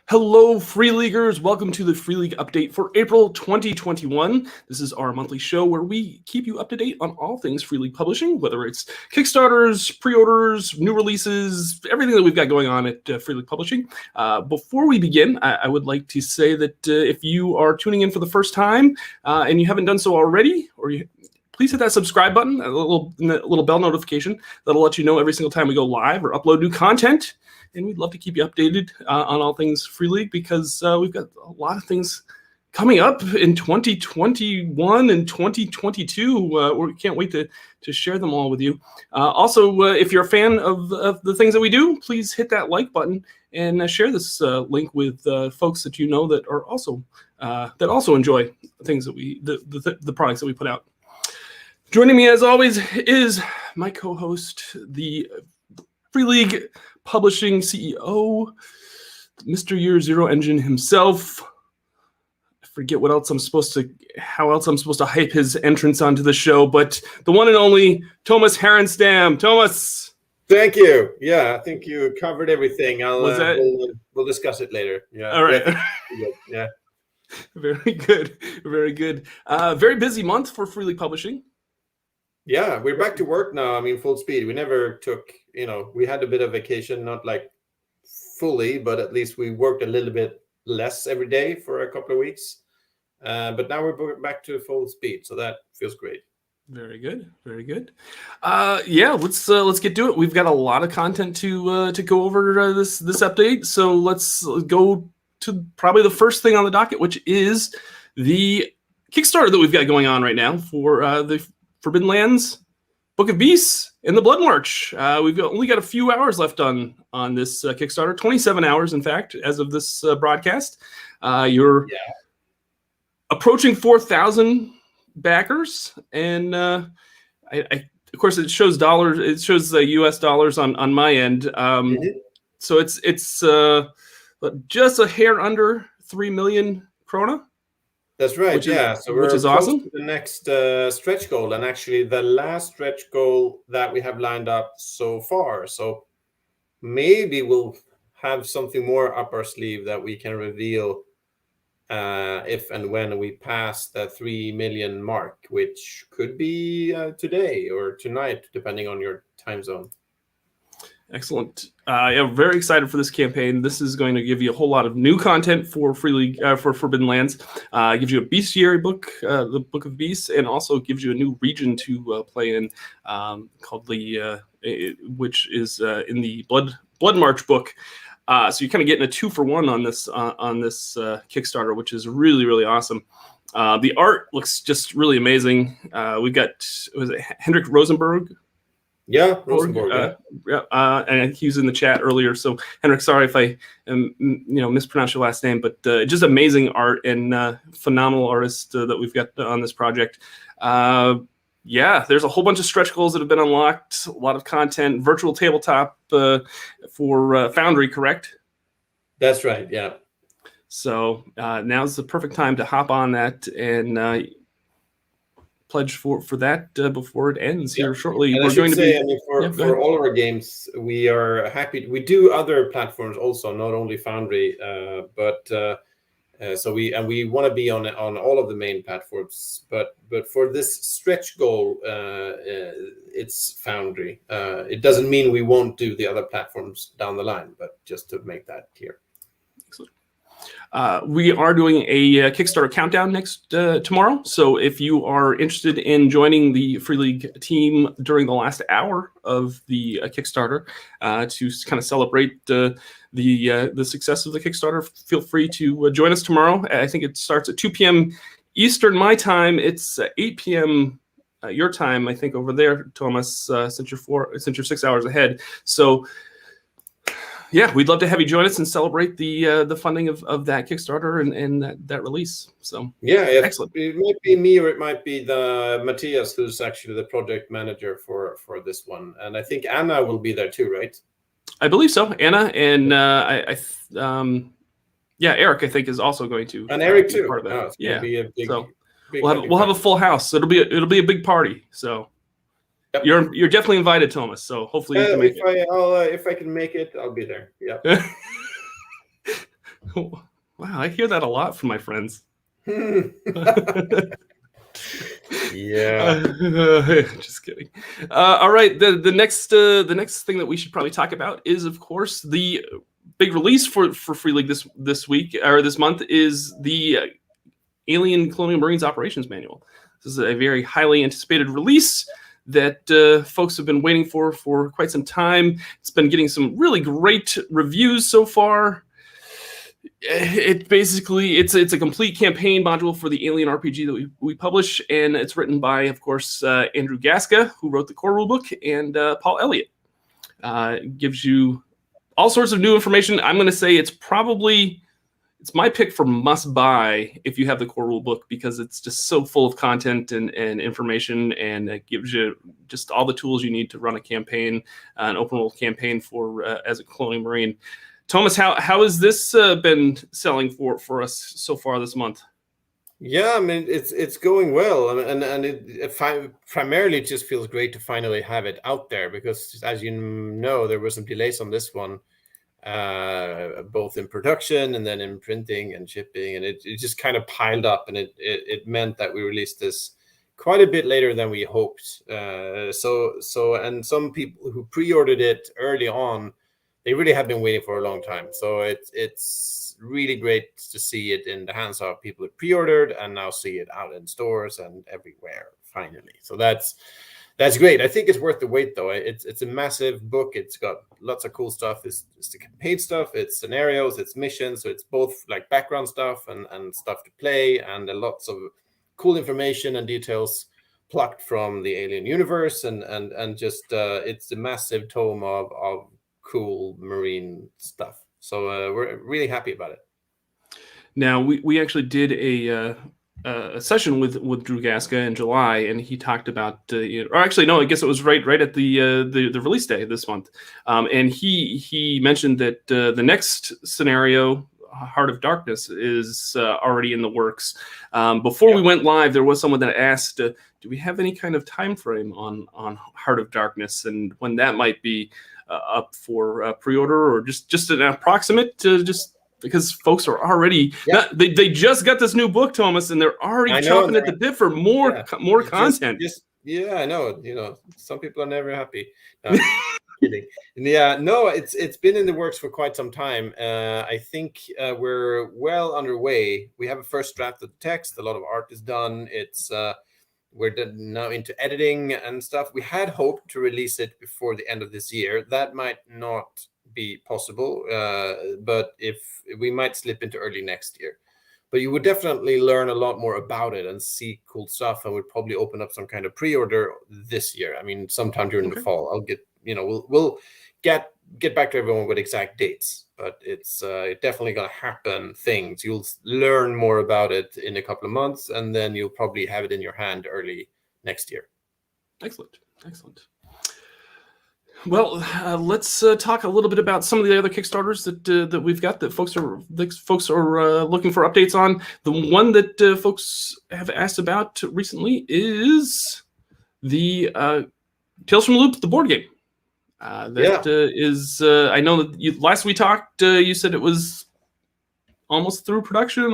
Hello, Free Leaguers. Welcome to the Free League update for April 2021. This is our monthly show where we keep you up to date on all things Free League publishing, whether it's Kickstarters, pre-orders, new releases, everything that we've got going on at Free League Publishing. Before we begin, I would like to say that if you are tuning in for the first time and you haven't done so already, please hit that subscribe button, a little bell notification that'll let you know every single time we go live or upload new content. And we'd love to keep you updated on all things Free League because we've got a lot of things coming up in 2021 and 2022. We can't wait to share them all with you. Also, if you're a fan of the things that we do, please hit that like button and share this link with folks that you know that are also enjoy things that the products that we put out. Joining me as always is my co-host, the Free League Publishing CEO, Mr. Year Zero Engine himself. I forget how else I'm supposed to hype his entrance onto the show, but the one and only Tomas Harenstam. Thomas. Thank you. Yeah, I think you covered everything. We'll discuss it later. Yeah. All right. Yeah. Very good. Very good. Very busy month for Free League Publishing. Yeah, we're back to work now. I mean, full speed. We never took, we had a bit of vacation, not like fully, but at least we worked a little bit less every day for a couple of weeks. But now we're back to full speed, so that feels great. Very good, very good. Yeah, let's get to it. We've got a lot of content to go over this update. So let's go to probably the first thing on the docket, which is the Kickstarter that we've got going on right now for the Forbidden Lands, Book of Beasts, and the Bloodmarch. We've only got a few hours left on this Kickstarter, 27 hours, in fact, as of this broadcast. You're approaching 4,000 backers, and of course, it shows dollars. It shows U.S. dollars on my end. So it's just a hair under 3 million krona. That's right, So which is awesome. To the next stretch goal, and actually the last stretch goal that we have lined up so far. So maybe we'll have something more up our sleeve that we can reveal if and when we pass the 3 million mark, which could be today or tonight, depending on your time zone. Excellent. Yeah, very excited for this campaign. This is going to give you a whole lot of new content for Free League for Forbidden Lands. It gives you a bestiary book, the Book of Beasts, and also gives you a new region to play in called which is in the Bloodmarch book. So you're kind of getting a 2-for-1 on this Kickstarter, which is really, really awesome. The art looks just really amazing. We've got Hendrik Rosenberg. Yeah, Rosenborg. And he was in the chat earlier. So, Henrik, sorry if I mispronounced your last name, but just amazing art and phenomenal artist that we've got on this project. There's a whole bunch of stretch goals that have been unlocked. A lot of content, virtual tabletop for Foundry, correct? That's right. Yeah. So now's the perfect time to hop on that and pledge for that before it ends here shortly. And for all of our games, we are happy. We do other platforms also, not only Foundry, but we want to be on all of the main platforms. But for this stretch goal, it's Foundry. It doesn't mean we won't do the other platforms down the line, but just to make that clear. Excellent. We are doing a Kickstarter countdown tomorrow. So if you are interested in joining the Free League team during the last hour of the Kickstarter to kind of celebrate the success of the Kickstarter, feel free to join us tomorrow. I think it starts at 2 p.m. Eastern, my time. It's 8 p.m. Your time, I think, over there, Thomas, since you're 6 hours ahead. So yeah, we'd love to have you join us and celebrate the funding of that Kickstarter and that release. So excellent. It might be me or it might be the Matthias, who's actually the project manager for this one, and I think Anna will be there too, right? I believe so. Anna and Eric, I think, is also going to. And Eric too. Part of that. Be a big, so we'll have a full house. It'll be a big party. So. Yep. You're definitely invited, Thomas. So hopefully you can make it. If I can make it, I'll be there. Yeah. Wow, I hear that a lot from my friends. Yeah. Just kidding. All right, the next thing that we should probably talk about is, of course, the big release for Free League this week or this month is the Alien Colonial Marines Operations Manual. This is a very highly anticipated release that folks have been waiting for quite some time. It's been getting some really great reviews so far. It basically it's a complete campaign module for the Alien RPG that we publish, and it's written by, of course, Andrew Gaska, who wrote the core rulebook, and Paul Elliott. It gives you all sorts of new information. I'm going to say it's my pick for must buy if you have the core rulebook, because it's just so full of content and information, and it gives you just all the tools you need to run a campaign, an open world campaign for as a Colonial Marine. Tomas, how has this been selling for us so far this month? Yeah, I mean, it's going well, and it primarily just feels great to finally have it out there, because as you know, there were some delays on this one, both in production and then in printing and shipping, and it just kind of piled up, and it meant that we released this quite a bit later than we hoped. So and some people who pre-ordered it early on, they really have been waiting for a long time. So it's really great to see it in the hands of people who pre-ordered and now see it out in stores and everywhere finally. So that's great. I think it's worth the wait, though. It's a massive book. It's got lots of cool stuff. It's the campaign stuff. It's scenarios. It's missions. So it's both like background stuff and stuff to play, and lots of cool information and details plucked from the Alien universe, and just it's a massive tome of cool marine stuff. So we're really happy about it. Now we actually did a session with Drew Gaska in July, and he talked about or actually no, I guess it was right at the release day this month, and he mentioned that the next scenario, Heart of Darkness, is already in the works. Before we went live, there was someone that asked, do we have any kind of time frame on Heart of Darkness and when that might be up for pre-order, or just an approximate, just because folks are already they just got this new book, Tomas, and they're already chomping at the bit for more content. I know. Some people are never happy. Kidding. Yeah, no, it's been in the works for quite some time. I think we're well underway. We have a first draft of the text. A lot of art is done. We're now into editing and stuff. We had hoped to release it before the end of this year. That might not be possible, but if we might slip into early next year. But you would definitely learn a lot more about it and see cool stuff, and would probably open up some kind of pre-order this year. I mean, sometime during the fall. I'll get, we'll get back to everyone with exact dates, but it's definitely going to happen. Things you'll learn more about it in a couple of months, and then you'll probably have it in your hand early next year. Excellent. Well, let's talk a little bit about some of the other Kickstarters that we've got that folks are looking for updates on. The one that folks have asked about recently is the Tales from the Loop, the board game. Is I know that last we talked, you said it was almost through production.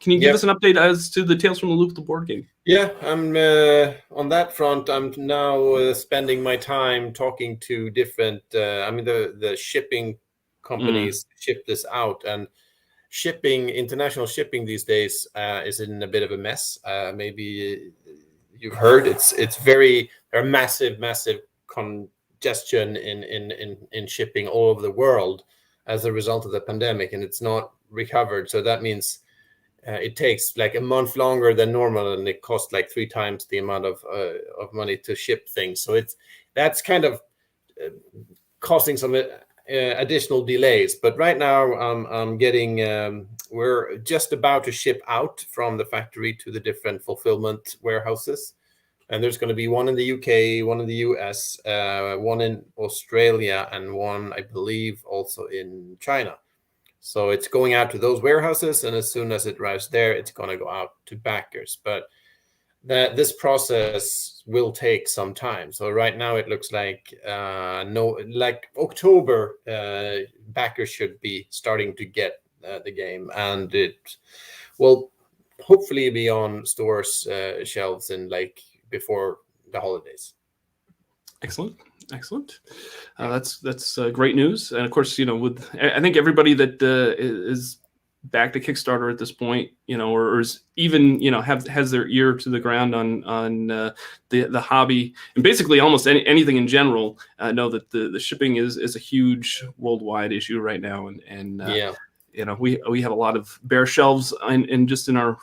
Can you give us an update as to the Tales from the Loop, the board game? Yeah, I'm on that front. I'm now spending my time talking to different. The shipping companies ship this out, and international shipping these days is in a bit of a mess. Maybe you've heard there are massive congestion in shipping all over the world as a result of the pandemic, and it's not recovered. So that means it takes like a month longer than normal, and it costs like 3 times the amount of money to ship things. So that's kind of causing some additional delays. But right now I'm getting we're just about to ship out from the factory to the different fulfillment warehouses. And there's going to be one in the UK, one in the US, one in Australia, and one, I believe, also in China. So it's going out to those warehouses, and as soon as it arrives there, it's going to go out to backers. But this process will take some time. So right now it looks like October, backers should be starting to get the game, and it will hopefully be on stores shelves in like before the holidays. Excellent. That's great news. And of course, I think everybody that is back to Kickstarter at this point, or is even, has their ear to the ground on the hobby, and basically almost anything in general, know that the shipping is a huge worldwide issue right now. And we have a lot of bare shelves in our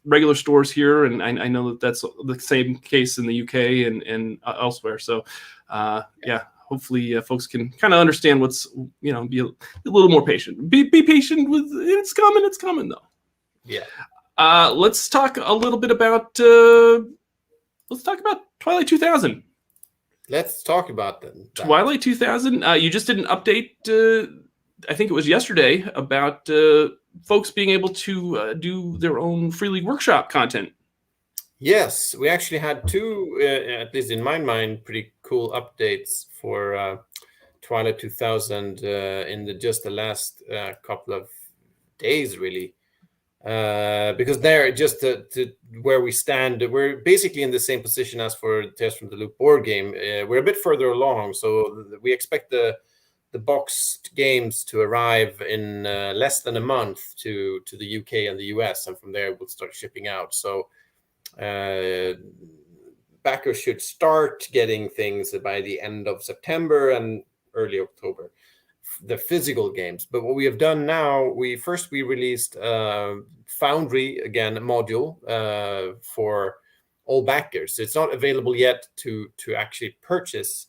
regular stores here, and I know that that's the same case in the UK and elsewhere. So hopefully folks can kind of understand what's, be a little more patient. Be patient with it's coming though. Yeah. Let's talk a little bit about Twilight 2000. Let's talk about that. Twilight 2000. You just did an update, I think it was yesterday, about folks being able to do their own Free League Workshop content. Yes, we actually had two, at least in my mind, pretty cool updates for Twilight 2000 in just the last couple of days, really. Because there, just to where we stand, we're basically in the same position as for Tales from the Loop board game. We're a bit further along, so we expect the boxed games to arrive in less than a month to the UK and the US, and from there we'll start shipping out. So backers should start getting things by the end of September and early October, the physical games. But what we have done now, we released Foundry again module for all backers. It's not available yet to actually purchase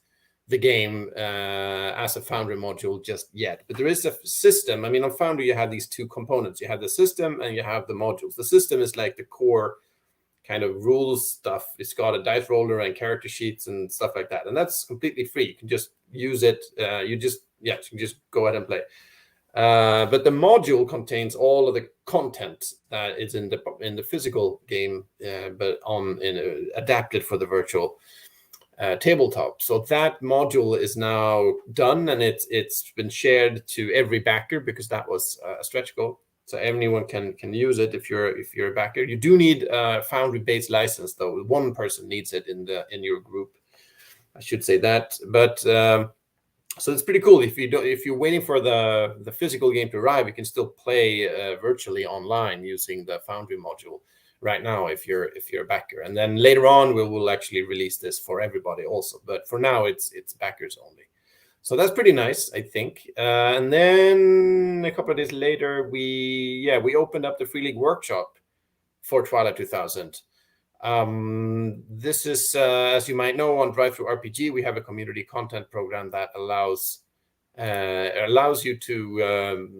the game as a Foundry module just yet, but there is a system. I mean, on Foundry you have these two components. You have the system and you have the modules. The system is like the core kind of rules stuff. It's got a dice roller and character sheets and stuff like that, and that's completely free. You can just use it. You can just go ahead and play. But the module contains all of the content that is in the physical game, but adapted for the virtual tabletop. So that module is now done, and it's been shared to every backer because that was a stretch goal. So anyone can use it if you're a backer. You do need a Foundry-based license, though. One person needs it in your group. I should say that. But so it's pretty cool. If you're waiting for the physical game to arrive, you can still play virtually online using the Foundry module right now if you're a backer. And then later on we will actually release this for everybody also. But for now it's backers only. So that's pretty nice, I think. And then a couple of days later, we opened up the Free League Workshop for Twilight 2000. This is, as you might know, on Drive-Thru-RPG, we have a community content program that allows you to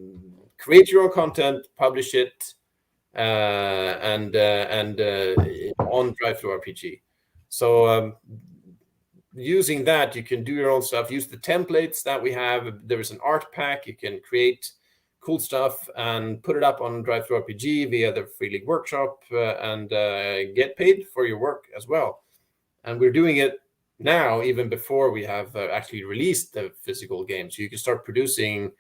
create your own content, publish it, and on Drive-Thru-RPG. So using that, you can do your own stuff. Use the templates that we have. There is an art pack. You can create cool stuff and put it up on Drive-Thru-RPG via the Free League Workshop and get paid for your work as well. And we're doing it now, even before we have actually released the physical game. So you can start producing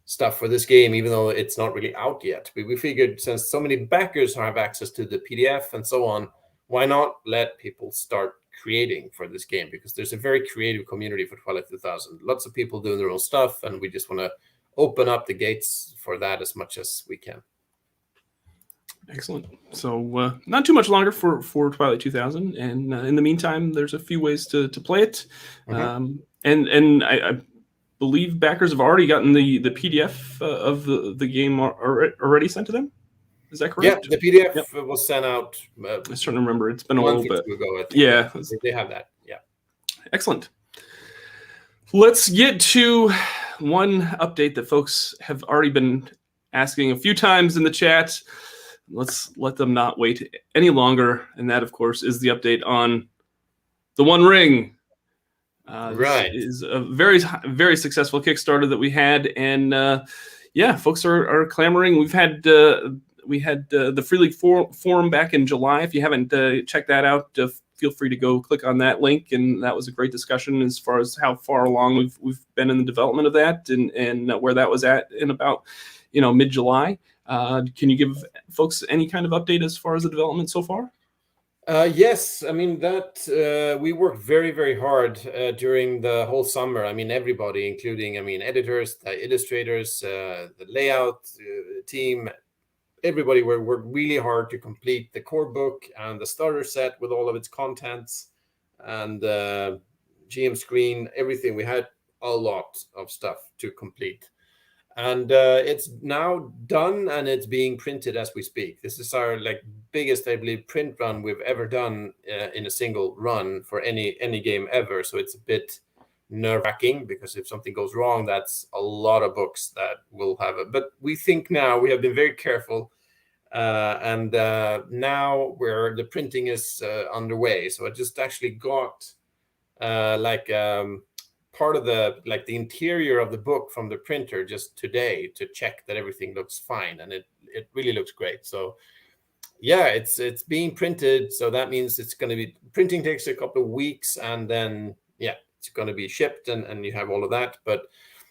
stuff for this game, even though it's not really out yet. But we figured, since so many backers have access to the PDF and so on, why not let people start creating for this game? Because there's a very creative community for Twilight 2000. Lots of people doing their own stuff, and we just want to open up the gates for that as much as we can. Excellent. So not too much longer for Twilight 2000, and in the meantime, there's a few ways to play it. Mm-hmm. And I believe backers have already gotten the PDF of the game already sent to them. Is that correct? Yeah, the PDF was sent out. I'm trying to remember. It's been a little bit ago. I think. Yeah, they have that. Yeah, excellent. Let's get to one update that folks have already been asking a few times in the chat. Let's let them not wait any longer, and that, of course, is the update on the One Ring. Right, this is a very, very successful Kickstarter that we had, and folks are clamoring. We had the Free League forum back in July. If you haven't checked that out, feel free to go click on that link. And that was a great discussion as far as how far along we've been in the development of that and where that was at in about mid-July. Can you give folks any kind of update as far as the development so far? Yes, I mean that we worked very, very hard during the whole summer. I mean, everybody, including, editors, the illustrators, the layout team, everybody worked really hard to complete the core book and the starter set with all of its contents and GM screen, everything. We had a lot of stuff to complete. And it's now done and it's being printed as we speak. This is our biggest, I believe, print run we've ever done in a single run for any game ever. So it's a bit nerve-wracking because if something goes wrong, that's a lot of books that will have it. But we think now we have been very careful, and now where the printing is underway. So I just actually got part of the interior of the book from the printer just today to check that everything looks fine, and it really looks great. So yeah, it's being printed, so that means it's going to be printing takes a couple of weeks, and then it's going to be shipped, and you have all of that. But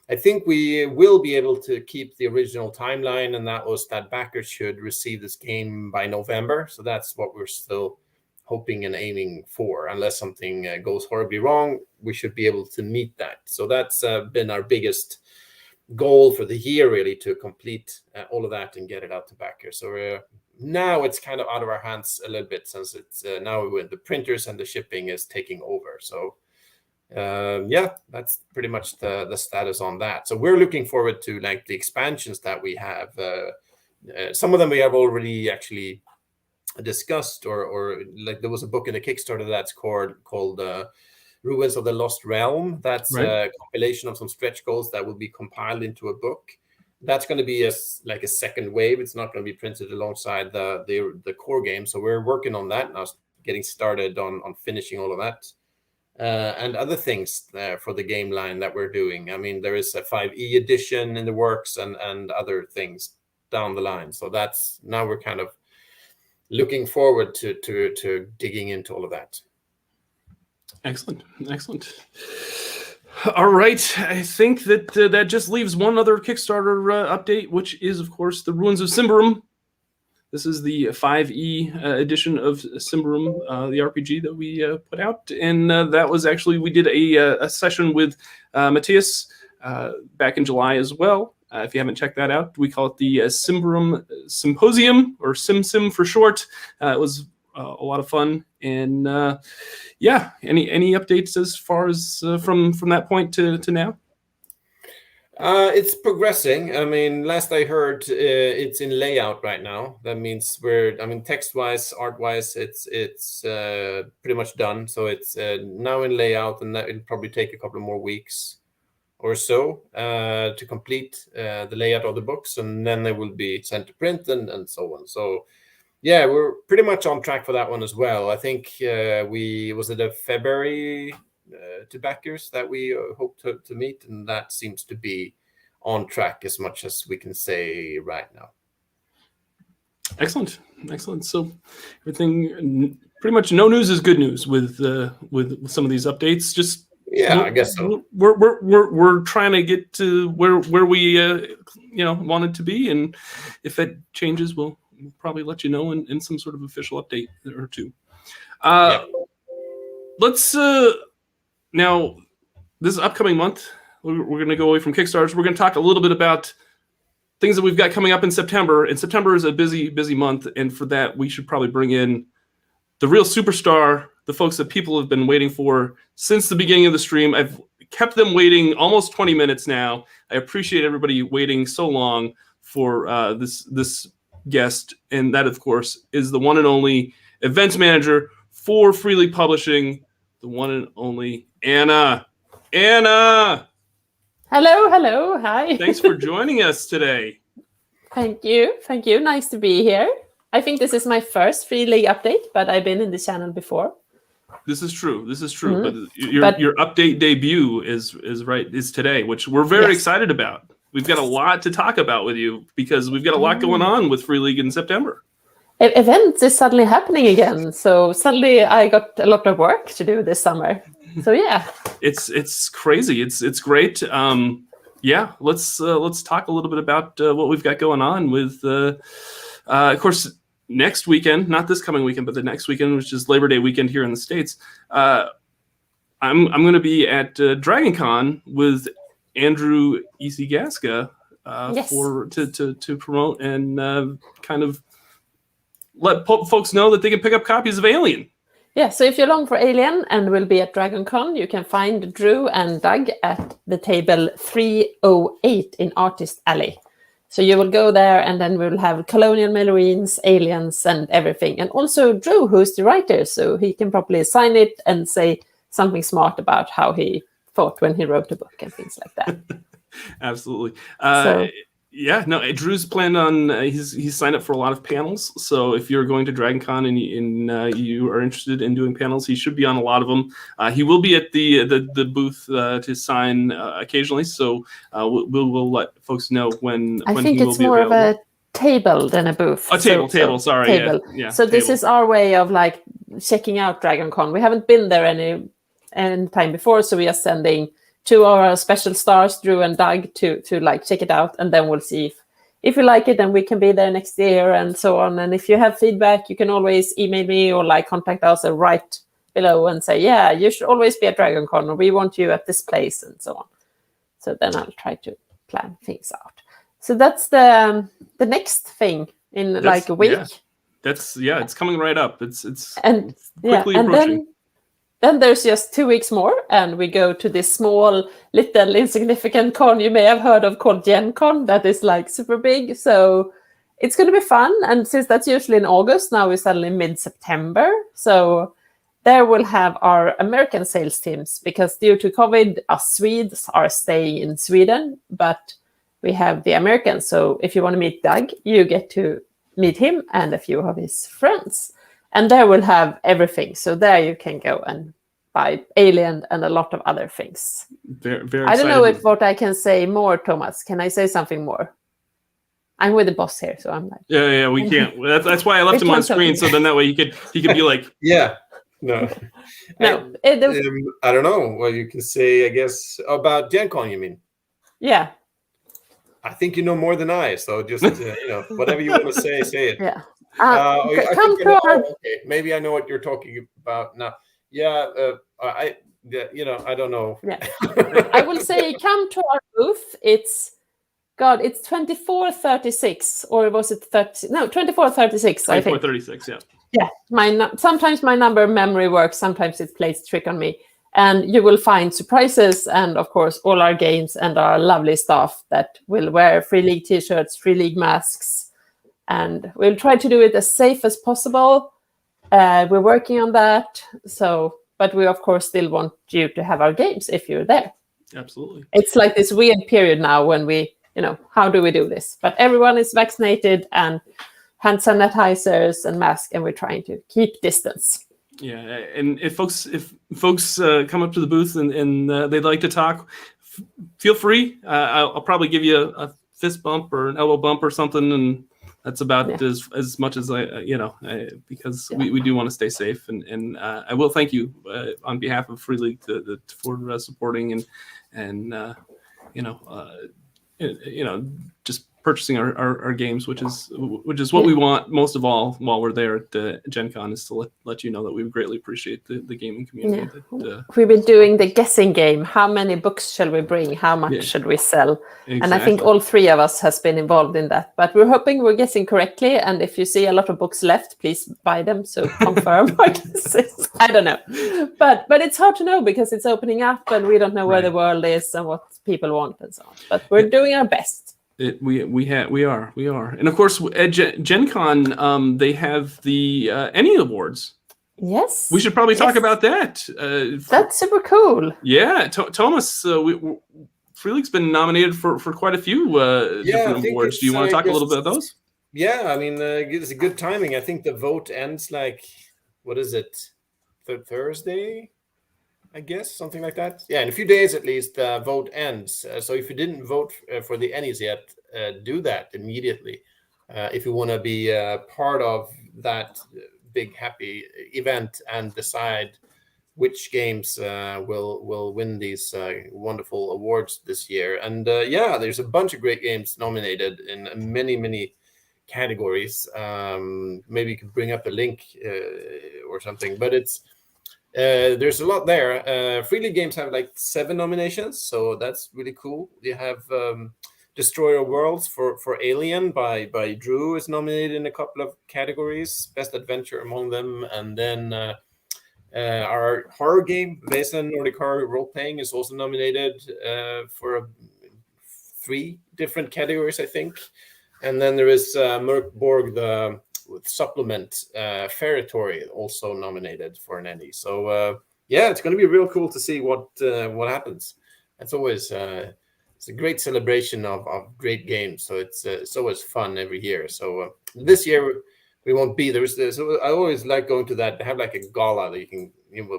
I think we will be able to keep the original timeline, and that was that backers should receive this game by November. So that's what we're still hoping and aiming for. Unless something goes horribly wrong, we should be able to meet that. So that's been our biggest goal for the year, really, to complete all of that and get it out to backers. So now it's kind of out of our hands a little bit, since it's now with the printers and the shipping is taking over. So that's pretty much the status on that. So we're looking forward to the expansions that we have. Some of them we have already actually discussed, or there was a book in the Kickstarter that's called Ruins of the Lost Realm. That's a compilation of some stretch goals that will be compiled into a book. That's going to be a second wave. It's not going to be printed alongside the core game. So we're working on that now, getting started on finishing all of that. And other things for the game line that we're doing. I mean, there is a 5e edition in the works and other things down the line. So that's now we're kind of looking forward to digging into all of that. Excellent. All right. I think that just leaves one other Kickstarter update, which is, of course, the Ruins of Symbaroum. This is the 5e edition of Symbaroum, the RPG that we put out. And that was actually, we did a session with Matthias back in July as well. If you haven't checked that out, we call it the Symbaroum Symposium, or SimSim for short. It was a lot of fun. And any updates as far as from that point to now? It's progressing. I mean, last I heard, it's in layout right now. That means text-wise, art-wise, it's pretty much done. So it's now in layout, and that will probably take a couple of more weeks or so to complete the layout of the books, and then they will be sent to print and so on. So yeah, we're pretty much on track for that one as well. I think was it a February to backers that we hope to meet, and that seems to be on track as much as we can say right now. Excellent. So everything, pretty much no news is good news with some of these updates. Just I guess so. We're trying to get to where we wanted to be, and if it changes, we'll probably let you know in some sort of official update or two. Let's now, this upcoming month, we're going to go away from Kickstarters. We're going to talk a little bit about things that we've got coming up in September. And September is a busy month, and for that, we should probably bring in the real superstar, the folks that people have been waiting for since the beginning of the stream. I've kept them waiting almost 20 minutes now. I appreciate everybody waiting so long for this guest, and that, of course, is the one and only events manager for Freely Publishing, the one and only Anna. Hello. Hi. Thanks for joining us today. Thank you. Nice to be here. I think this is my first Freely update, but I've been in the channel before. This is true. Mm-hmm. But your update debut is today, which we're very excited about. We've got a lot to talk about with you because we've got a lot going on with Free League in September. Events is suddenly happening again, so suddenly I got a lot of work to do this summer. So yeah, it's crazy. It's great. Yeah, let's talk a little bit about what we've got going on with, of course, next weekend, not this coming weekend, but the next weekend, which is Labor Day weekend here in the States. I'm going to be at DragonCon with Andrew Isigaska to promote and kind of let folks know that they can pick up copies of Alien. Yeah, so if you're long for Alien and will be at DragonCon, you can find Drew and Doug at the table 308 in Artist Alley. So you will go there, and then we'll have Colonial Marines, Aliens, and everything. And also Drew, who's the writer, so he can probably sign it and say something smart about how he thought when he wrote the book and things like that. Absolutely. Yeah, no, Drew's planned on, he's signed up for a lot of panels. So if you're going to DragonCon and you are interested in doing panels, he should be on a lot of them. He will be at the booth to sign occasionally. So we'll let folks know when I think he will it's be more available. of a table than a booth. A table, sorry. Table. Yeah, so this is our way of like checking out DragonCon. We haven't been there any time before, so we are sending 2 of our special stars, Drew and Doug, to like check it out, and then we'll see if you like it, and we can be there next year and so on. And if you have feedback, you can always email me or like contact us or write below and say, yeah, you should always be at DragonCon, or we want you at this place, and so on. So then I'll try to plan things out. So that's the next thing in like a week. Yeah. It's coming right up. It's quickly approaching. Then there's just 2 weeks more, and we go to this small, little, insignificant con you may have heard of called GenCon. That is like super big. So it's going to be fun. And since that's usually in August, now we're suddenly mid-September. So there we'll have our American sales teams, because due to COVID, us Swedes are staying in Sweden, but we have the Americans. So if you want to meet Doug, you get to meet him and a few of his friends. And there we'll have everything. So there you can go and buy Alien and a lot of other things. Very, very I don't know what I can say more, Thomas. Can I say something more? I'm with the boss here, so I'm like... Yeah, we can't. That's why I left him on screen, so then that way he could be like... Yeah, no. No. I don't know what you can say, I guess, about GenCon, you mean? Yeah. I think you know more than I, so just, whatever you want to say it. Yeah. Okay, maybe I know what you're talking about now. Yeah, I don't know. Yeah. I will say, come to our booth. It's 2436, or was it 30? No, 2436. I think 2436. Yeah. Yeah. Sometimes my number memory works. Sometimes it plays a trick on me. And you will find surprises, and of course all our games and our lovely staff that will wear Free League t-shirts, Free League masks. And we'll try to do it as safe as possible. We're working on that. But we, of course, still want you to have our games if you're there. Absolutely. It's like this weird period now when we, how do we do this? But everyone is vaccinated and hand sanitizers and masks, and we're trying to keep distance. Yeah, and if folks come up to the booth and they'd like to talk, feel free. I'll probably give you a fist bump or an elbow bump or something, and that's about as much as because we do want to stay safe, and I will thank you on behalf of Free League for supporting and just purchasing our games, which is what we want most of all while we're there at Gen Con, is to let you know that we greatly appreciate the gaming community. Yeah. We've been doing the guessing game. How many books shall we bring? How much should we sell? Exactly. And I think all 3 of us has been involved in that. But we're hoping we're guessing correctly. And if you see a lot of books left, please buy them. So confirm our guesses. I don't know. But it's hard to know because it's opening up and we don't know where the world is and what people want and so on. But we're doing our best. We are, and of course at Gen Con they have the Ennie Awards. Yes, we should probably talk about that. That's super cool. Yeah, Thomas, Free League's been nominated for quite a few different awards. Do you want to talk a little bit about those? Yeah, I mean it's a good timing. I think the vote ends what is it, Thursday? I guess, something like that. Yeah, in a few days at least, the vote ends. So if you didn't vote for the Ennies yet, do that immediately. If you want to be part of that big, happy event and decide which games will win these wonderful awards this year. And there's a bunch of great games nominated in many categories. Maybe you could bring up a link or something, but it's there's a lot there. Free League games have like 7 nominations, so that's really cool. You have Destroyer Worlds for Alien by Drew is nominated in a couple of categories, best adventure among them, and then our horror game based on Nordic horror role-playing is also nominated for 3 different categories, I think. And then there is Mörkborg, the supplement Ferritory, also nominated for an Ennie. So it's going to be real cool to see what happens. It's always it's a great celebration of great games. So it's always fun every year. So this year we won't be there. So I always like going to that. They have like a gala that you can,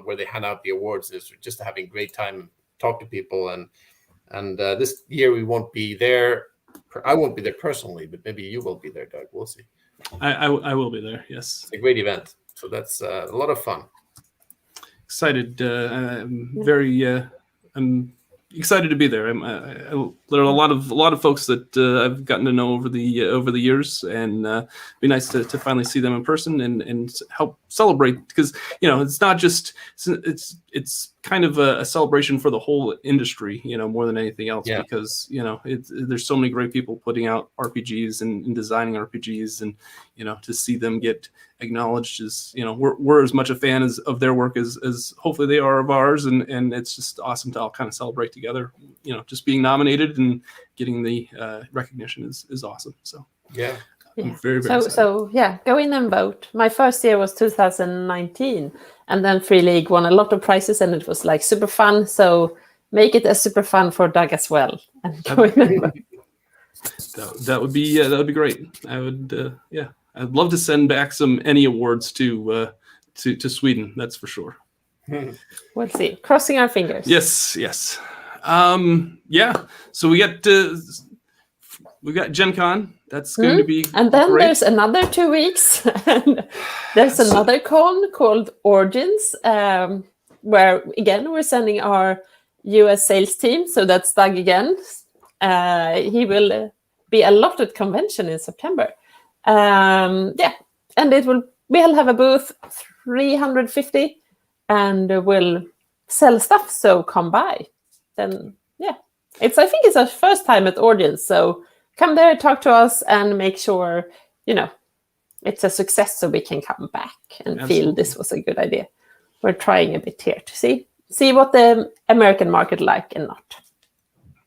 where they hand out the awards. It's just having a great time, talk to people, and this year we won't be there. I won't be there personally, but maybe you will be there, Doug. We'll see. I will be there. Yes, it's a great event. So that's a lot of fun. Excited. I'm excited to be there. There are a lot of folks that I've gotten to know over the years, and be nice to finally see them in person and help celebrate, because it's not just it's kind of a celebration for the whole industry, more than anything else, because there's so many great people putting out RPGs and designing RPGs, and to see them get acknowledged is we're as much a fan of their work as hopefully they are of ours, and it's just awesome to all kind of celebrate together. Just being nominated and getting the recognition is awesome. So I'm very excited. So go in and vote. My first year was 2019, and then Free League won a lot of prizes, and it was like super fun. So make it as super fun for Doug as well, and go in and vote. That would be great. I would I'd love to send back some Ennie awards to Sweden. That's for sure. We'll see. Crossing our fingers. Yes. So we got GenCon. That's going to be and then great. There's another 2 weeks. And there's another con called Origins, where again we're sending our US sales team. So that's Doug again. He will be a lot at convention in September. And we'll have a booth 350, and we'll sell stuff. So come by. Then I think it's our first time at Origins. So come there, talk to us, and make sure it's a success, so we can come back and feel this was a good idea. We're trying a bit here to see what the American market like and not.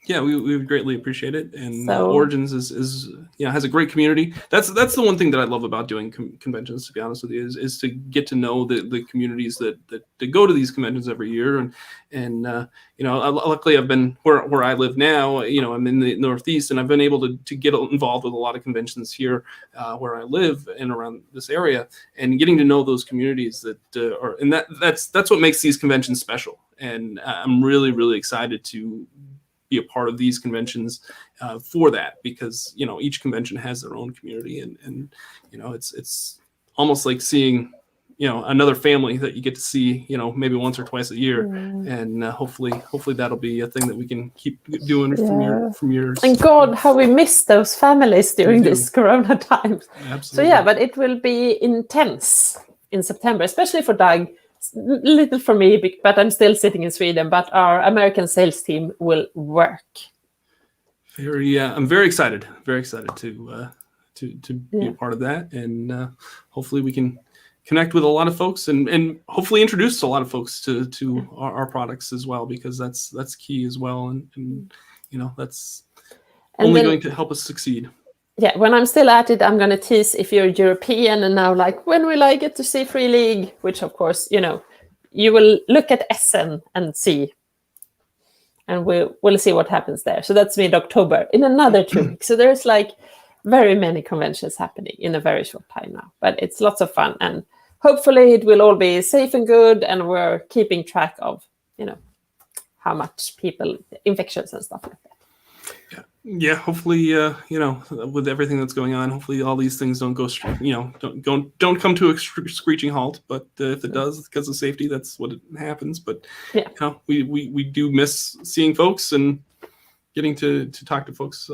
Yeah, we would greatly appreciate it. And Origins is has a great community. That's the one thing that I love about doing conventions, to be honest with you, is to get to know the communities that go to these conventions every year. And luckily I've been where I live now. I'm in the Northeast, and I've been able to get involved with a lot of conventions here where I live and around this area, and getting to know those communities that's what makes these conventions special. And I'm really, really excited to be a part of these conventions for that, because each convention has their own community, and it's almost like seeing another family that you get to see maybe once or twice a year. And hopefully that'll be a thing that we can keep doing from years. And God, how we miss those families during this Corona time. Absolutely. So but it will be intense in September, especially for Doug. Little for me, but I'm still sitting in Sweden. But our American sales team will work. I'm very excited. Very excited to be a part of that, and hopefully we can connect with a lot of folks, and hopefully introduce a lot of folks to our products as well, because that's key as well, and that's only going to help us succeed. Yeah, when I'm still at it, I'm going to tease if you're European and now when will I get to see Free League? Which, of course, you will look at Essen and see. And we'll see what happens there. So that's mid-October, in another 2 weeks. So there's very many conventions happening in a very short time now. But it's lots of fun. And hopefully it will all be safe and good. And we're keeping track of, how much infections and stuff like that. Yeah. Yeah, hopefully, with everything that's going on, hopefully all these things don't go, don't come to a screeching halt. But if it does, because of safety, that's what happens. But we do miss seeing folks and getting to talk to folks,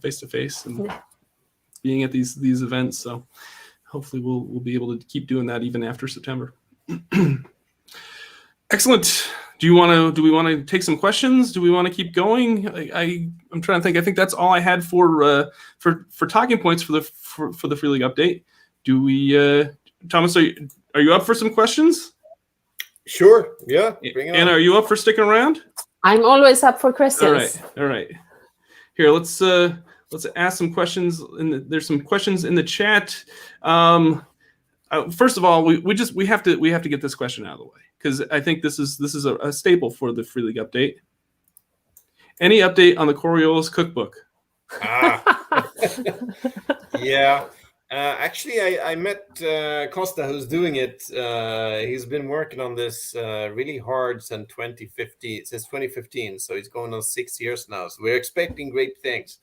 face to face and being at these events. So hopefully we'll be able to keep doing that even after September. Excellent. Do we want to take some questions? Do we want to keep going? I'm trying to think. I think that's all I had for talking points for the Free League update. Do we, Thomas? Are you up for some questions? Sure. Yeah. Bring it on. Anna, are you up for sticking around? I'm always up for questions. All right. Here, let's ask some questions. There's some questions in the chat. First of all, we have to get this question out of the way, because I think this is a staple for the Free League update. Any update on the Coriolis cookbook? Yeah. Actually, I met Costa, who's doing it. He's been working on this really hard since 2015. So he's going on 6 years now. So we're expecting great things.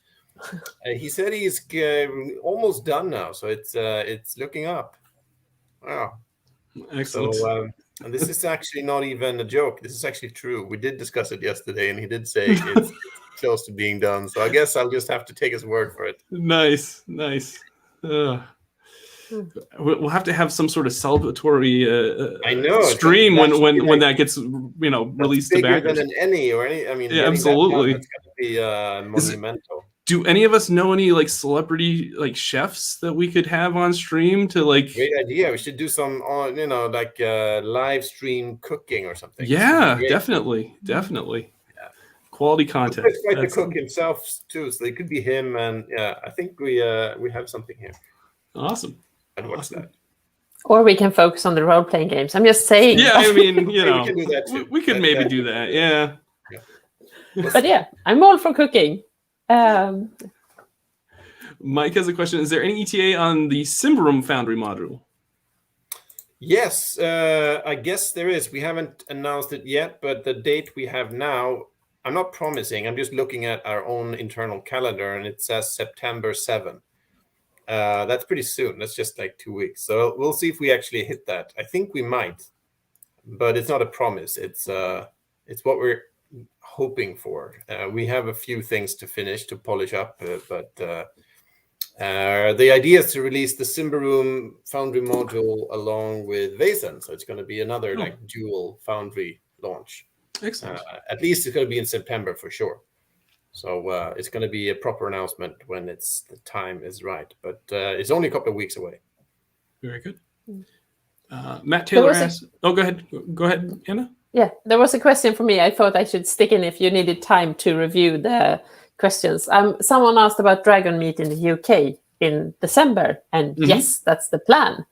He said he's almost done now. So it's looking up. Wow. Excellent. So, and this is actually not even a joke. This is actually true. We did discuss it yesterday, and he did say it's close to being done. So I guess I'll just have to take his word for it. Nice. We'll have to have some sort of celebratory stream when that gets released to backers. Bigger than an Ennie or any. I mean, yeah, absolutely. That's going to be monumental. Do any of us know any celebrity chefs that we could have on stream to Great idea. We should do some live stream cooking or something. Yeah, definitely. Yeah. Quality content. He's quite the cook himself too, so it could be him. And I think we have something here. Awesome. I'd watch that. Or we can focus on the role-playing games. I'm just saying. Yeah, I mean, we can do that too. We could maybe do that. Yeah. But yeah, I'm all for cooking. Mike has a question. Is there any ETA on the Symbaroum Foundry module? Yes, I guess there is. We haven't announced it yet, but the date we have now, I'm not promising. I'm just looking at our own internal calendar, and it says September 7. That's pretty soon. That's just 2 weeks. So we'll see if we actually hit that. I think we might, but it's not a promise. It's what we're hoping for. We have a few things to finish, to polish up, but the idea is to release the Symbaroum Foundry module along with Vaesen. So it's going to be another dual Foundry launch. Excellent. At least it's going to be in September for sure. So it's going to be a proper announcement when the time is right. But it's only a couple of weeks away. Very good. Matt Taylor asked... Oh, go ahead. Go ahead, Anna. Yeah, there was a question for me. I thought I should stick in if you needed time to review the questions. Someone asked about Dragon Meet in the UK in December. And yes, that's the plan,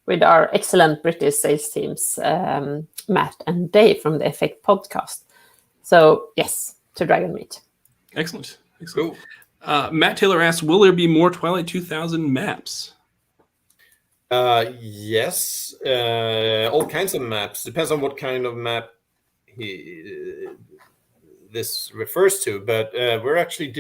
with our excellent British sales teams, Matt and Dave from the Effect podcast. So yes, to Dragon Meet. Excellent. Cool. Matt Taylor asked, will there be more Twilight 2000 maps? Yes, all kinds of maps. Depends on what kind of map this refers to. But we're actually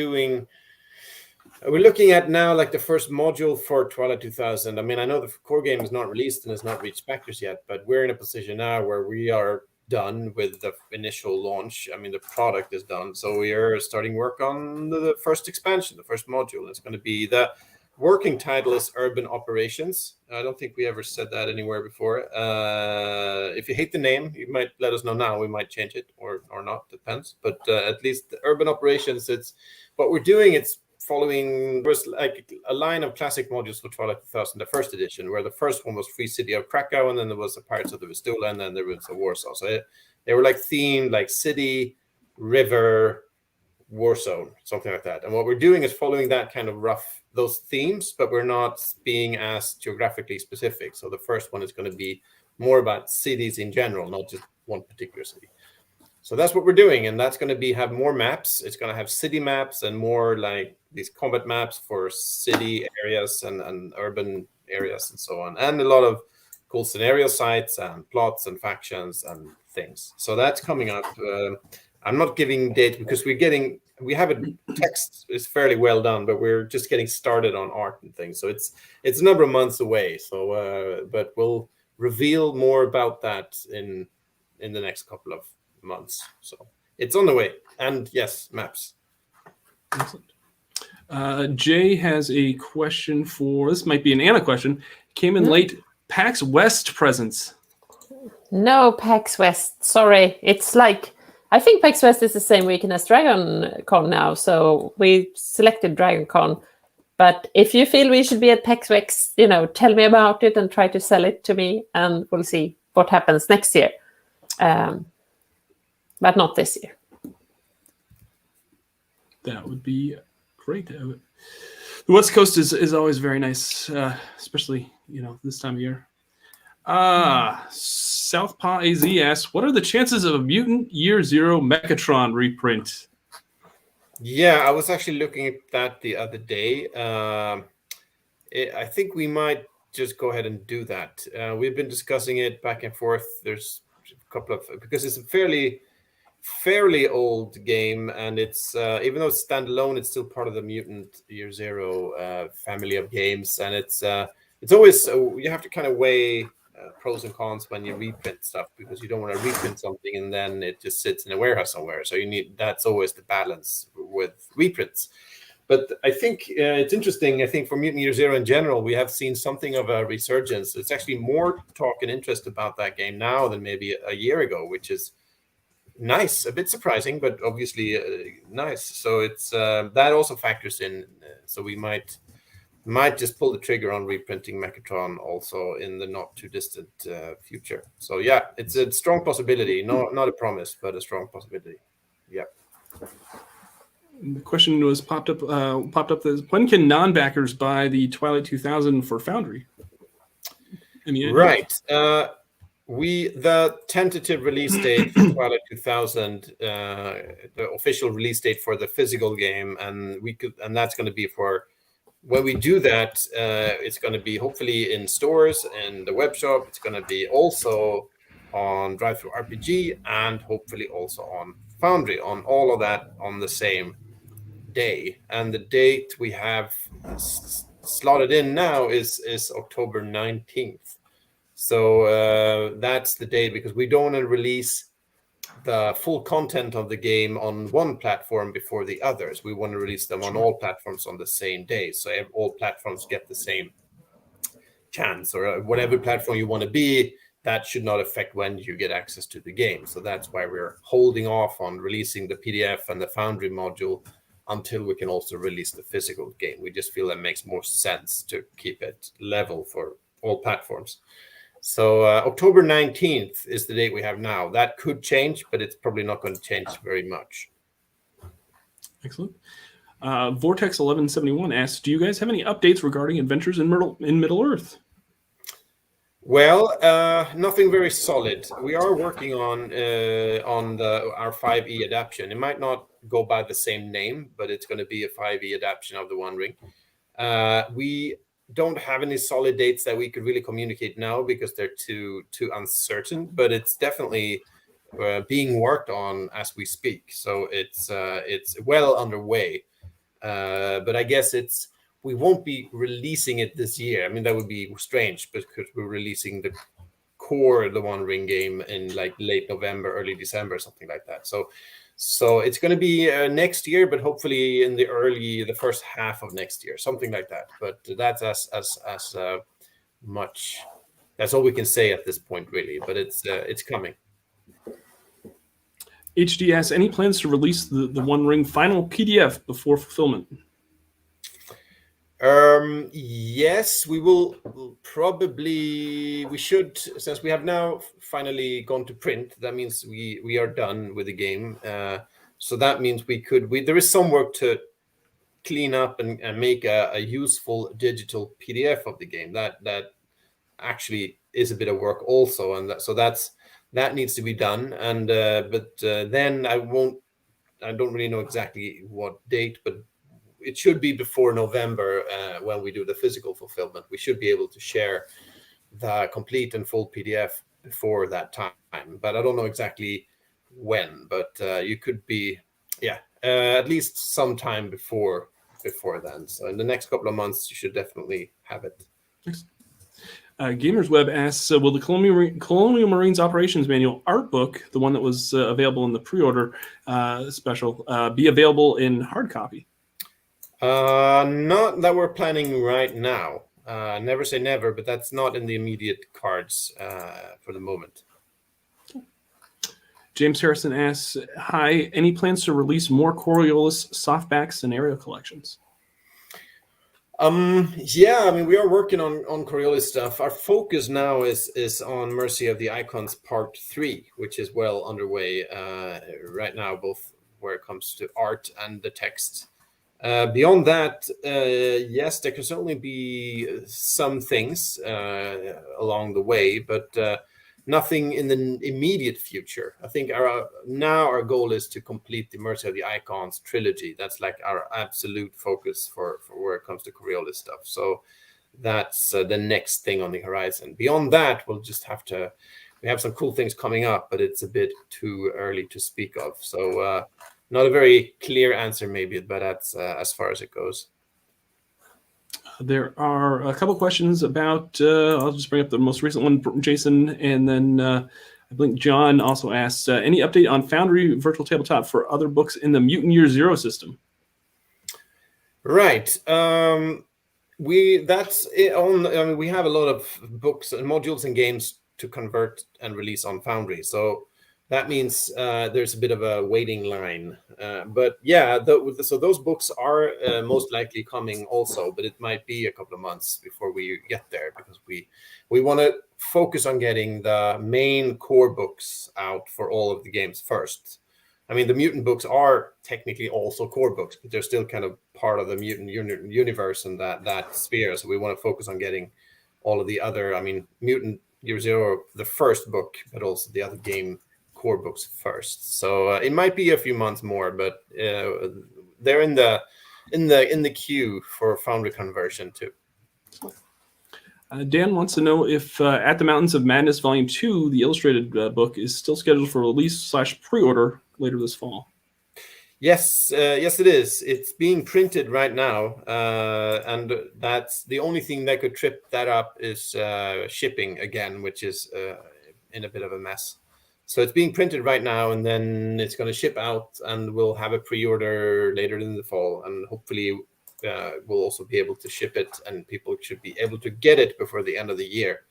we're looking at now the first module for Twilight 2000. I mean, I know the core game is not released and has not reached backers yet, but we're in a position now where we are done with the initial launch. I mean, the product is done, so we are starting work on the first expansion, the first module. It's going to be the working title is Urban Operations. I don't think we ever said that anywhere before. If you hate the name, you might let us know now. We might change it or not, depends. But at least the Urban Operations, it's what we're doing. It's following, there's a line of classic modules for Twilight 2000, the first edition, where the first one was Free City of Krakow, and then there was the Pirates of the Vistula, and then there was the Warsaw. So they were themed city, river, war zone, something like that. And what we're doing is following that kind of those themes, but we're not being as geographically specific. So the first one is going to be more about cities in general, not just one particular city. So that's what we're doing, and that's going to have more maps. It's going to have city maps and more these combat maps for city areas and urban areas and so on, and a lot of cool scenario sites and plots and factions and things. So that's coming up. I'm not giving date because we're getting we have a text is fairly well done, but we're just getting started on art and things. So it's a number of months away. So but we'll reveal more about that in the next couple of months. So it's on the way. And yes, maps. Excellent. Jay has a question this might be an Anna question. Came in late. PAX West presents. No PAX West. Sorry. It's like, I think PAX West is the same weekend as Dragon Con now. So we selected Dragon Con. But if you feel we should be at PAX West, tell me about it and try to sell it to me. And we'll see what happens next year. But not this year. That would be great. The West Coast is always very nice, especially this time of year. Southpaw AZ asks, what are the chances of a Mutant Year Zero Mechatron reprint? Yeah, I was actually looking at that the other day. I think we might just go ahead and do that. We've been discussing it back and forth. There's a couple of, because it's a fairly old game, and it's even though it's standalone, it's still part of the Mutant Year Zero family of games, and it's always you have to kind of weigh pros and cons when you reprint stuff, because you don't want to reprint something and then it just sits in a warehouse somewhere. So that's always the balance with reprints. But I think it's interesting. I think for Mutant Year Zero in general, we have seen something of a resurgence. It's actually more talk and interest about that game now than maybe a year ago, which is nice, a bit surprising, but obviously nice. So it's that also factors in. So we might just pull the trigger on reprinting Mechatron also in the not too distant future. So yeah, it's a strong possibility. Not a promise, but a strong possibility. Yeah. The question was popped up as, when can non-backers buy the Twilight 2000 for Foundry? Right. The tentative release date for Twilight 2000, the official release date for the physical game, and that's going to be for when we do that. It's going to be hopefully in stores and the web shop. It's going to be also on Drive-Thru RPG and hopefully also on Foundry. On all of that on the same day, and the date we have slotted in now is October 19th. So that's the day, because we don't want to release the full content of the game on one platform before the others. We want to release them on all platforms on the same day, so all platforms get the same chance, or whatever platform you want to be, that should not affect when you get access to the game. So that's why we're holding off on releasing the PDF and the Foundry module until we can also release the physical game. We just feel that makes more sense to keep it level for all platforms. So October 19th is the date we have now. That could change, but it's probably not going to change very much. Excellent. Vortex 1171 asks, do you guys have any updates regarding adventures in Middle Earth? Well, nothing very solid. We are working on our 5e adaptation. It might not go by the same name, but it's going to be a 5e adaptation of the One Ring. We don't have any solid dates that we could really communicate now because they're too uncertain, but it's definitely being worked on as we speak. So it's well underway. But I guess we won't be releasing it this year. I mean, that would be strange because we're releasing the core of the One Ring game in like late November, early December, something like that. So it's going to be next year, but hopefully in the first half of next year, something like that. But that's as much. That's all we can say at this point, really. But it's coming. HDS, any plans to release the One Ring final PDF before fulfillment? Yes, we will probably. We should, since we have now finally gone to print. That means we are done with the game. So that means there is some work to clean up and make a useful digital PDF of the game. That actually is a bit of work also, and that needs to be done. And but then I don't really know exactly what date, but it should be before November when we do the physical fulfillment. We should be able to share the complete and full PDF before that time, but I don't know exactly when. But you could be, at least sometime before then. So in the next couple of months, you should definitely have it. Gamers Web asks, will the Colonial Marines Operations Manual art book, the one that was available in the pre-order special, be available in hard copy? Not that we're planning right now. Never say never, but that's not in the immediate cards for the moment. James Harrison asks, hi, any plans to release more Coriolis softback scenario collections? Yeah, I mean, we are working on Coriolis stuff. Our focus now is on Mercy of the Icons Part 3, which is well underway right now, both where it comes to art and the text. Beyond that, yes, there can certainly be some things along the way, but nothing in the immediate future. I think our goal is to complete the Mercy of the Icons trilogy. That's like our absolute focus for where it comes to Coriolis stuff. So that's the next thing on the horizon. Beyond that, we'll just have to. We have some cool things coming up, but it's a bit too early to speak of. So not a very clear answer, maybe, but that's as far as it goes. There are a couple questions about, I'll just bring up the most recent one from Jason, and then I think John also asks, any update on Foundry Virtual Tabletop for other books in the Mutant Year Zero system? Right. That's it on. I mean, we have a lot of books and modules and games to convert and release on Foundry. So that means there's a bit of a waiting line. But yeah, so those books are most likely coming also, but it might be a couple of months before we get there, because we want to focus on getting the main core books out for all of the games first. I mean, the mutant books are technically also core books, but they're still kind of part of the mutant universe and that sphere. So we want to focus on getting all of the other, I mean, Mutant Year Zero, the first book, but also the other game core books first. So it might be a few months more, but they're in the queue for Foundry conversion too. Dan wants to know if At the Mountains of Madness Volume 2, the illustrated book, is still scheduled for release/pre-order later this fall. Yes, yes, it is. It's being printed right now, and that's the only thing that could trip that up is shipping again, which is in a bit of a mess. So it's being printed right now, and then it's going to ship out, and we'll have a pre-order later in the fall, and hopefully we'll also be able to ship it, and people should be able to get it before the end of the year.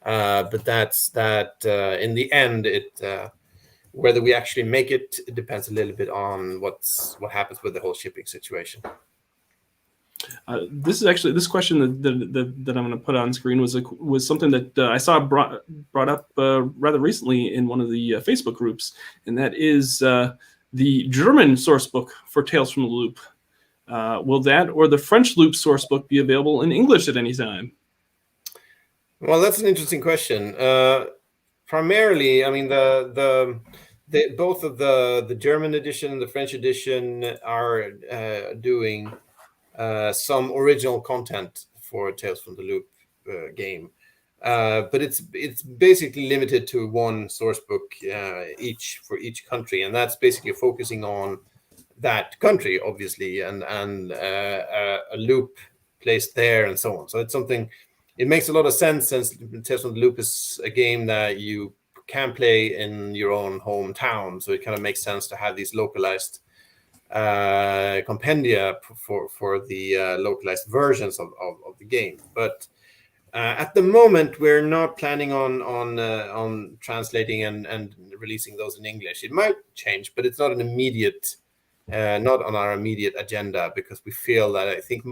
But that's that. In the end, whether we actually make it, it depends a little bit on what happens with the whole shipping situation. This question that I'm going to put on screen was something that I saw brought up rather recently in one of the Facebook groups, and that is the German source book for Tales from the Loop. Will that or the French Loop source book be available in English at any time? Well, that's an interesting question. Primarily, I mean, both of the German edition and the French edition are doing some original content for Tales from the Loop game, but it's basically limited to one source book each for each country, and that's basically focusing on that country, obviously, and a loop placed there and so on. So it's something. It makes a lot of sense, since Tales from the Loop is a game that you can play in your own hometown. So it kind of makes sense to have these localized compendia for the localized versions of the game. But at the moment, we're not planning on translating and releasing those in English. It might change, but it's not an immediate, not on our immediate agenda, because we feel that I think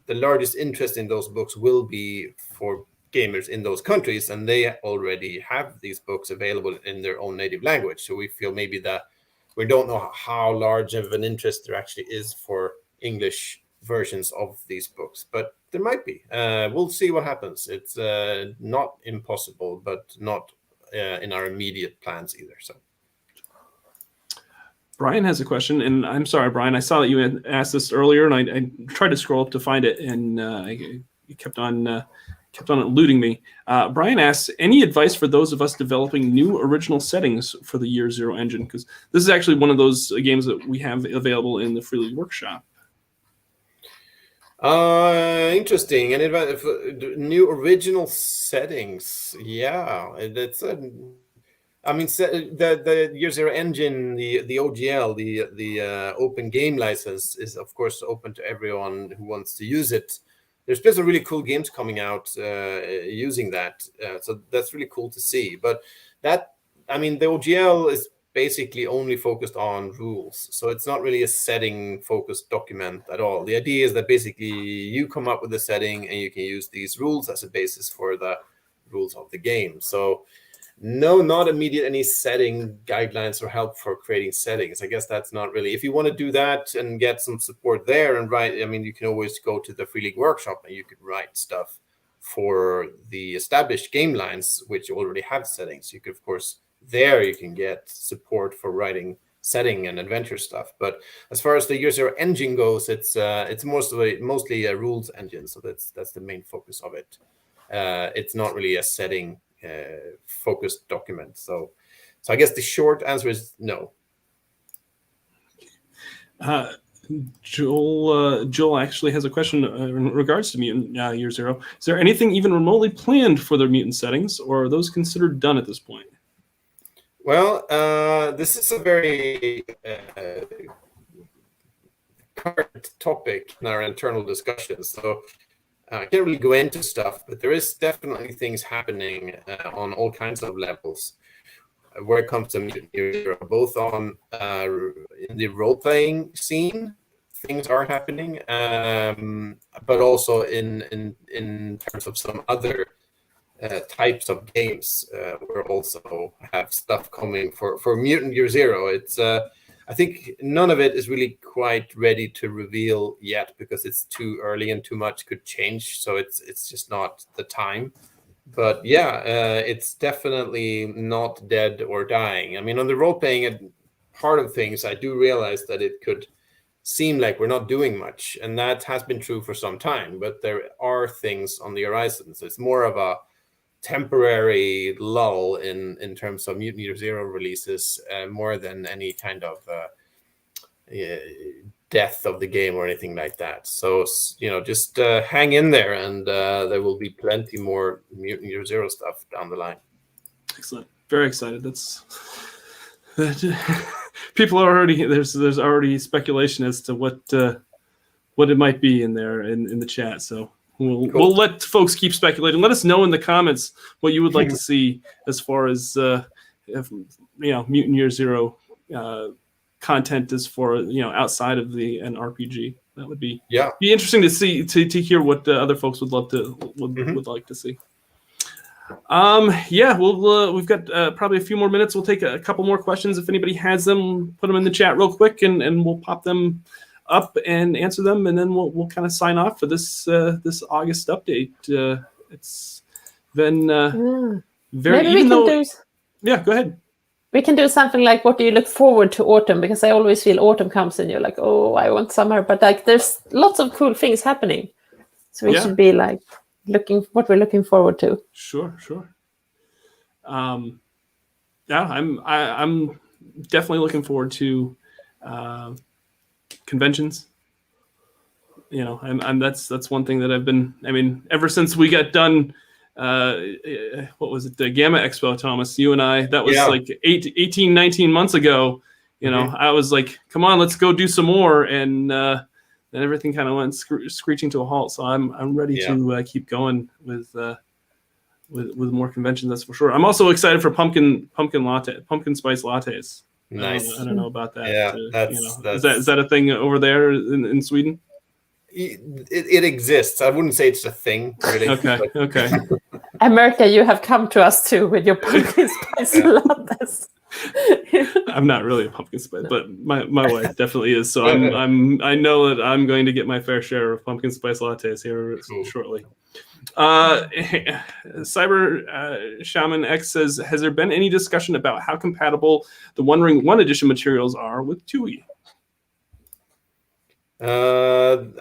the largest interest in those books will be for gamers in those countries, and they already have these books available in their own native language. So we feel maybe that we don't know how large of an interest there actually is for English versions of these books, but there might be. We'll see what happens. It's not impossible, but not in our immediate plans either. So. Brian has a question, and I'm sorry, Brian, I saw that you had asked this earlier, and I tried to scroll up to find it, and I kept on kept on eluding me. Brian asks, any advice for those of us developing new original settings for the Year Zero engine? Because this is actually one of those games that we have available in the Free League Workshop. Interesting. And new original settings. Yeah, that's I mean, the Year Zero engine, the OGL, the open game license is of course open to everyone who wants to use it. There's been some really cool games coming out using that, so that's really cool to see. But that, I mean, the OGL is basically only focused on rules, so it's not really a setting-focused document at all. The idea is that basically you come up with a setting and you can use these rules as a basis for the rules of the game. So no, not immediate any setting guidelines or help for creating settings. I guess that's not really, if you want to do that and get some support there and write, I mean, you can always go to the Free League Workshop and you could write stuff for the established game lines, which already have settings. You could, of course, there you can get support for writing setting and adventure stuff. But as far as the Year Zero engine goes, it's mostly a rules engine. So that's the main focus of it. It's not really a setting focused document. So I guess the short answer is no. Joel actually has a question in regards to Mutant Year Zero. Is there anything even remotely planned for their mutant settings, or are those considered done at this point? Well, this is a very current topic in our internal discussions. So I can't really go into stuff, but there is definitely things happening on all kinds of levels where it comes to Mutant Year Zero, both on in the role-playing scene, things are happening, but also in terms of some other types of games. We also have stuff coming for Mutant Year Zero. It's I think none of it is really quite ready to reveal yet because it's too early and too much could change. So it's just not the time. But yeah, it's definitely not dead or dying. I mean, on the role-playing part of things, I do realize that it could seem like we're not doing much. And that has been true for some time. But there are things on the horizon. So it's more of a temporary lull in terms of Mutant Year Zero releases, more than any kind of death of the game or anything like that. So, you know, just hang in there, and there will be plenty more Mutant Year Zero stuff down the line. Excellent. Very excited. People are already, there's already speculation as to what it might be in there in the chat. So we'll let folks keep speculating. Let us know in the comments what you would like to see as far as Mutant Year Zero content is for outside of an RPG. That would be interesting to see to hear what other folks would love to would like to see. We've got probably a few more minutes. We'll take a couple more questions if anybody has them. Put them in the chat real quick, and we'll pop them up and answer them, and then we'll kind of sign off for this August update. It's been very. Maybe even though, go ahead. We can do something like, what do you look forward to autumn? Because I always feel autumn comes and you're like, oh, I want summer, but like there's lots of cool things happening, so we should be like what we're looking forward to. Sure. I'm definitely looking forward to conventions. That's one thing that I've been. I mean, ever since we got done. What was it? The Gamma Expo, Thomas, you and I, that was like 18, 19 months ago. I was like, come on, let's go do some more. And then everything kind of went screeching to a halt. So I'm ready to keep going with more conventions. That's for sure. I'm also excited for pumpkin spice lattes. Nice. I don't know about that. Yeah, is that a thing over there in Sweden? It exists. I wouldn't say it's a thing, really. Okay. America, you have come to us too with your pumpkin spice lattes. I'm not really a pumpkin spice, but my wife definitely is. So I know that I'm going to get my fair share of pumpkin spice lattes here shortly. Cyber Shaman X says, has there been any discussion about how compatible the One Ring 1 edition materials are with TUI? That's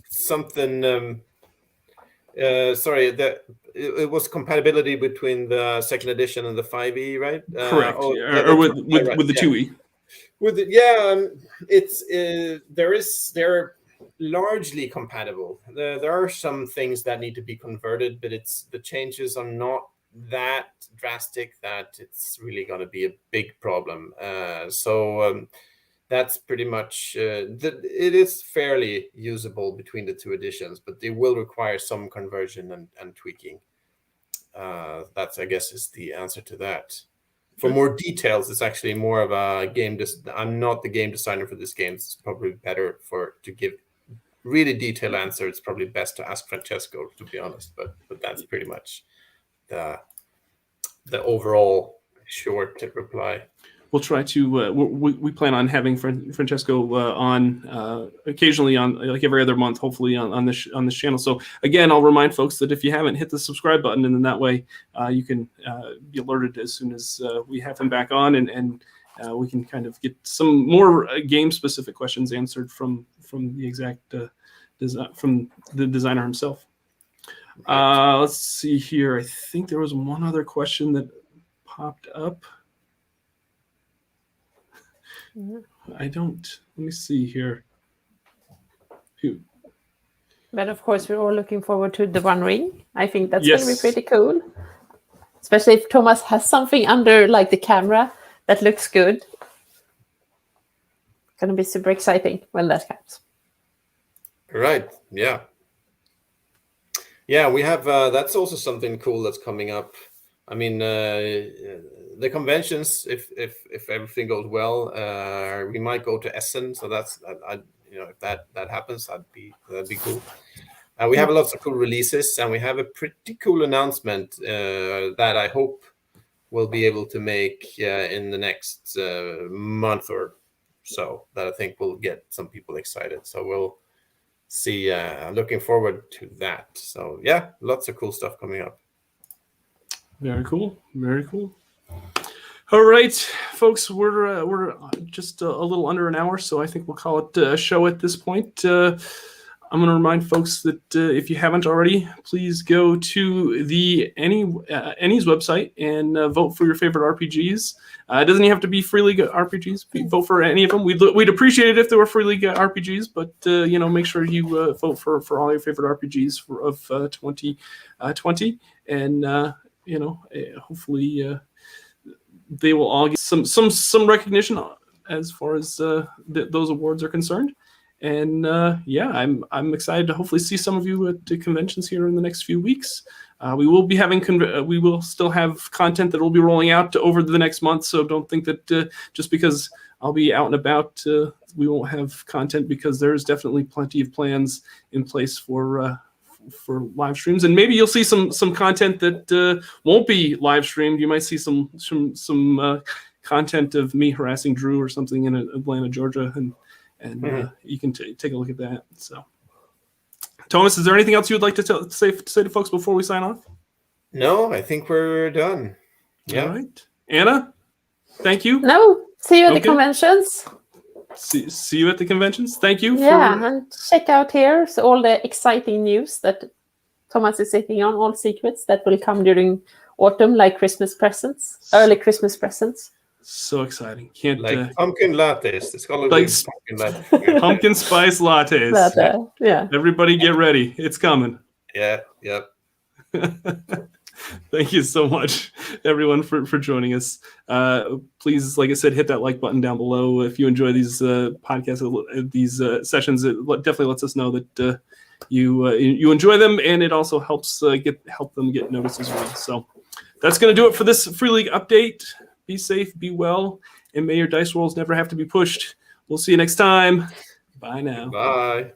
something. sorry, it was compatibility between the second edition and the 5e, right? Correct. Or with the 2e. With it, they're largely compatible. There are some things that need to be converted, but the changes are not that drastic that it's really going to be a big problem. So that's pretty much it is fairly usable between the two editions, but they will require some conversion and tweaking. That's, I guess, is the answer to that. For more details, it's actually more of a game. I'm not the game designer for this game. It's probably better to give really detailed answer. It's probably best to ask Francesco, to be honest. But that's pretty much the overall short reply. We'll try to. We plan on having Francesco on occasionally, on like every other month, hopefully on this channel. So again, I'll remind folks that if you haven't, hit the subscribe button, and then that way you can be alerted as soon as we have him back on, and we can kind of get some more game specific questions answered from the exact from the designer himself. Let's see here. I think there was one other question that popped up. Let me see here. But of course, we're all looking forward to the One Ring. I think that's going to be pretty cool. Especially if Tomas has something under like the camera that looks good. It's going to be super exciting when that comes. Right. Yeah. Yeah, we have, that's also something cool that's coming up. I mean, the conventions, if everything goes well, we might go to Essen. So that's, if that happens, that'd be cool. We have lots of cool releases, and we have a pretty cool announcement that I hope we'll be able to make in the next month or so. That I think will get some people excited. So we'll see. Looking forward to that. So yeah, lots of cool stuff coming up. Very cool. Very cool. All right, folks, we're just a little under an hour, so I think we'll call it a show at this point. I'm going to remind folks that if you haven't already, please go to the Ennie's website and vote for your favorite RPGs. It doesn't even have to be Free League RPGs. Vote for any of them. We'd appreciate it if there were Free League RPGs, but make sure you vote for all your favorite RPGs of 2020, and hopefully they will all get some recognition as far as those awards are concerned. And I'm excited to hopefully see some of you at the conventions here in the next few weeks. We will be having we will still have content that will be rolling out over the next month. So don't think that just because I'll be out and about, we won't have content, because there's definitely plenty of plans in place for live streams. And maybe you'll see some content that won't be live streamed. You might see some content of me harassing Drew or something in Atlanta, Georgia, and you can take a look at that. So, Tomas, is there anything else you would like to say to folks before we sign off? No, I think we're done. Yeah. All right. Anna, thank you. No, see you at the conventions. See you at the conventions. Thank you. And check out here all the exciting news that Tomas is sitting on, all secrets that will come during autumn, like Christmas presents, early Christmas presents. So exciting. Can't pumpkin lattes. It's called pumpkin latte. Pumpkin spice lattes. Yeah. Everybody get ready. It's coming. Yeah. Yep. Thank you so much, everyone, for joining us. Please, like I said, hit that like button down below if you enjoy these podcasts, these sessions. It definitely lets us know that you enjoy them, and it also helps help them get noticed as well. So that's going to do it for this Free League update. Be safe, be well, and may your dice rolls never have to be pushed. We'll see you next time. Bye now. Bye.